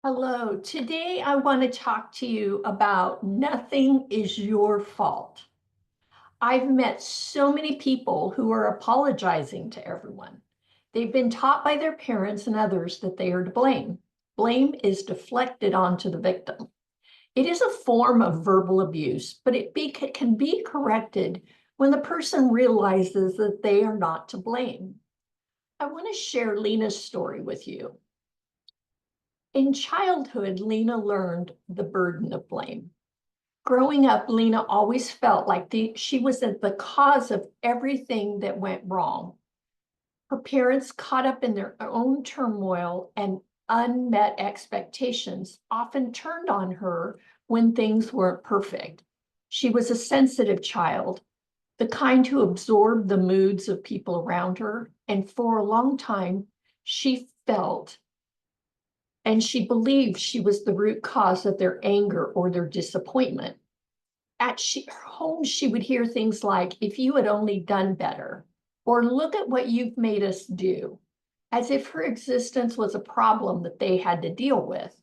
Hello, today I want to talk to you about nothing is your fault. I've met so many people who are apologizing to everyone. They've been taught by their parents and others that they are to blame. Blame is deflected onto the victim. It is a form of verbal abuse, but can be corrected when the person realizes that they are not to blame. I want to share Lena's story with you. In childhood, Lena learned the burden of blame. Growing up, Lena always felt like she was at the cause of everything that went wrong. Her parents, caught up in their own turmoil and unmet expectations, often turned on her when things weren't perfect. She was a sensitive child, the kind who absorbed the moods of people around her, and for a long time, she felt and she believed she was the root cause of their anger or their disappointment. At home, she would hear things like, if you had only done better, or look at what you've made us do, as if her existence was a problem that they had to deal with.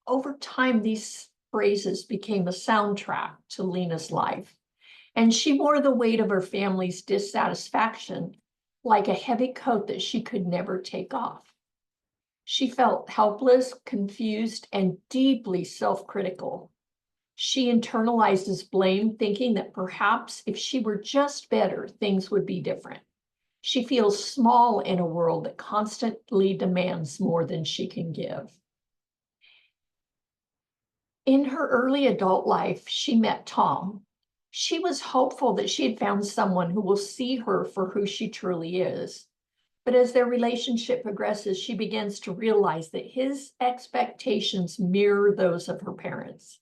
Over time, these phrases became a soundtrack to Lena's life, and she bore the weight of her family's dissatisfaction like a heavy coat that she could never take off. She felt helpless, confused, and deeply self-critical. She internalizes blame, thinking that perhaps if she were just better, things would be different. She feels small in a world that constantly demands more than she can give. In her early adult life, she met Tom. She was hopeful that she had found someone who will see her for who she truly is. But as their relationship progresses, she begins to realize that his expectations mirror those of her parents.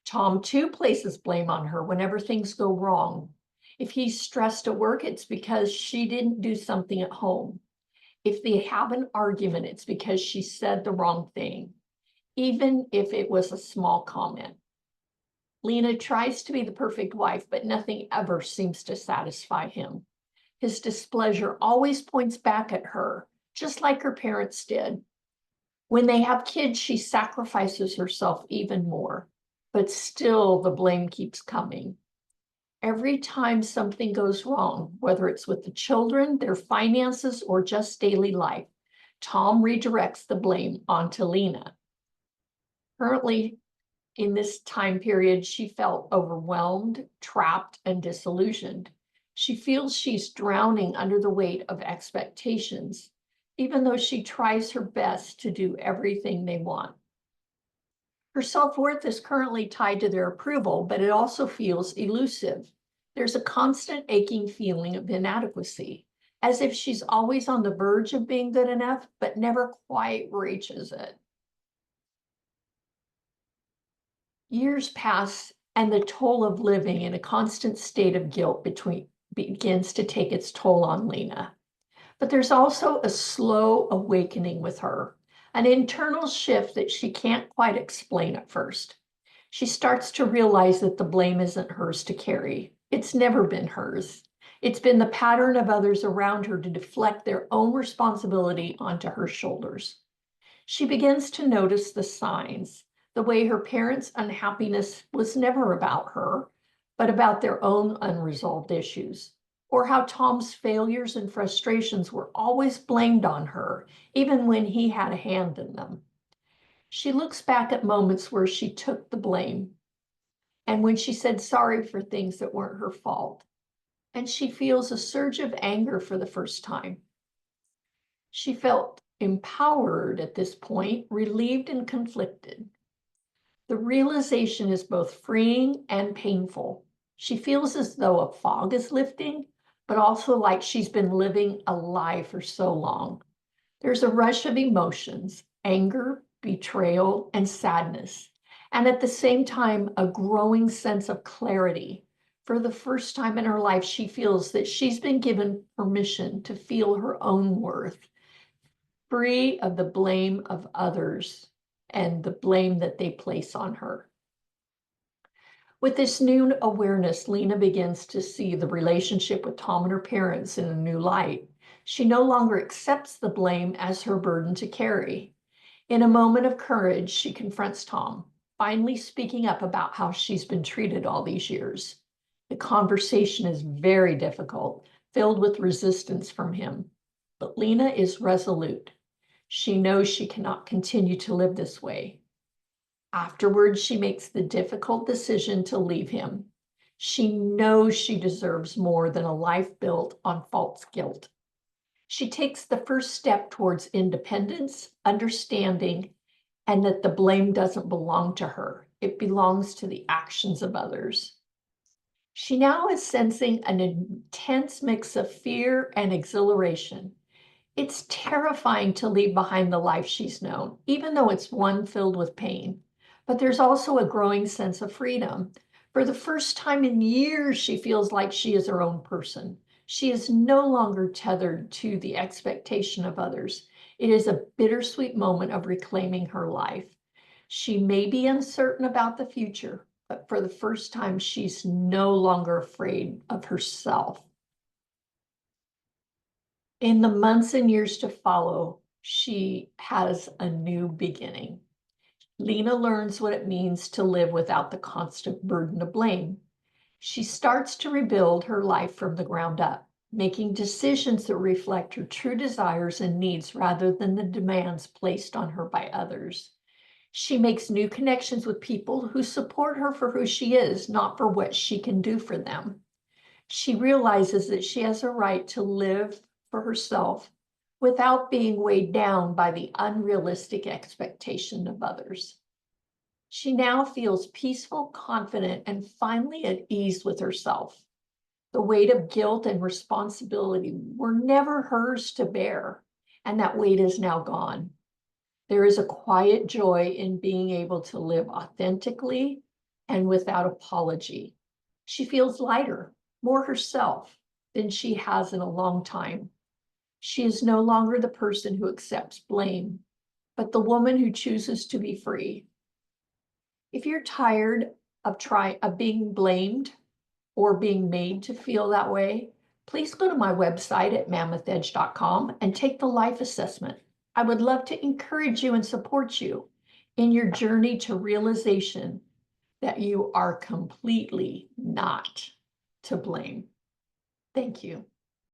Tom, too, places blame on her whenever things go wrong. If he's stressed at work, it's because she didn't do something at home. If they have an argument, it's because she said the wrong thing, even if it was a small comment. Lena tries to be the perfect wife, but nothing ever seems to satisfy him. His displeasure always points back at her, just like her parents did. When they have kids, she sacrifices herself even more, but still the blame keeps coming. Every time something goes wrong, whether it's with the children, their finances, or just daily life, Tom redirects the blame onto Lena. Currently, in this time period, she felt overwhelmed, trapped, and disillusioned. She feels she's drowning under the weight of expectations, even though she tries her best to do everything they want. Her self-worth is currently tied to their approval, but it also feels elusive. There's a constant aching feeling of inadequacy, as if she's always on the verge of being good enough, but never quite reaches it. Years pass, and the toll of living in a constant state of guilt begins to take its toll on Lena. But there's also a slow awakening with her, an internal shift that she can't quite explain at first. She starts to realize that the blame isn't hers to carry. It's never been hers. It's been the pattern of others around her to deflect their own responsibility onto her shoulders. She begins to notice the signs, the way her parents' unhappiness was never about her, but about their own unresolved issues, or how Tom's failures and frustrations were always blamed on her, even when he had a hand in them. She looks back at moments where she took the blame and when she said sorry for things that weren't her fault, and she feels a surge of anger for the first time. She felt empowered at this point, relieved and conflicted. The realization is both freeing and painful. She feels as though a fog is lifting, but also like she's been living a lie for so long. There's a rush of emotions, anger, betrayal, and sadness. And at the same time, a growing sense of clarity. For the first time in her life, she feels that she's been given permission to feel her own worth, free of the blame of others and the blame that they place on her. With this new awareness, Lena begins to see the relationship with Tom and her parents in a new light. She no longer accepts the blame as her burden to carry. In a moment of courage, she confronts Tom, finally speaking up about how she's been treated all these years. The conversation is very difficult, filled with resistance from him. But Lena is resolute. She knows she cannot continue to live this way. Afterwards, she makes the difficult decision to leave him. She knows she deserves more than a life built on false guilt. She takes the first step towards independence, understanding, and that the blame doesn't belong to her. It belongs to the actions of others. She now is sensing an intense mix of fear and exhilaration. It's terrifying to leave behind the life she's known, even though it's one filled with pain. But there's also a growing sense of freedom. For the first time in years, she feels like she is her own person. She is no longer tethered to the expectation of others. It is a bittersweet moment of reclaiming her life. She may be uncertain about the future, but for the first time, she's no longer afraid of herself. In the months and years to follow, she has a new beginning. Lena learns what it means to live without the constant burden of blame. She starts to rebuild her life from the ground up, making decisions that reflect her true desires and needs rather than the demands placed on her by others. She makes new connections with people who support her for who she is, not for what she can do for them. She realizes that she has a right to live for herself without being weighed down by the unrealistic expectation of others. She now feels peaceful, confident, and finally at ease with herself. The weight of guilt and responsibility were never hers to bear, and that weight is now gone. There is a quiet joy in being able to live authentically and without apology. She feels lighter, more herself than she has in a long time. She is no longer the person who accepts blame, but the woman who chooses to be free. If you're tired of being blamed or being made to feel that way, please go to my website at mammothedge.com and take the life assessment. I would love to encourage you and support you in your journey to realization that you are completely not to blame. Thank you.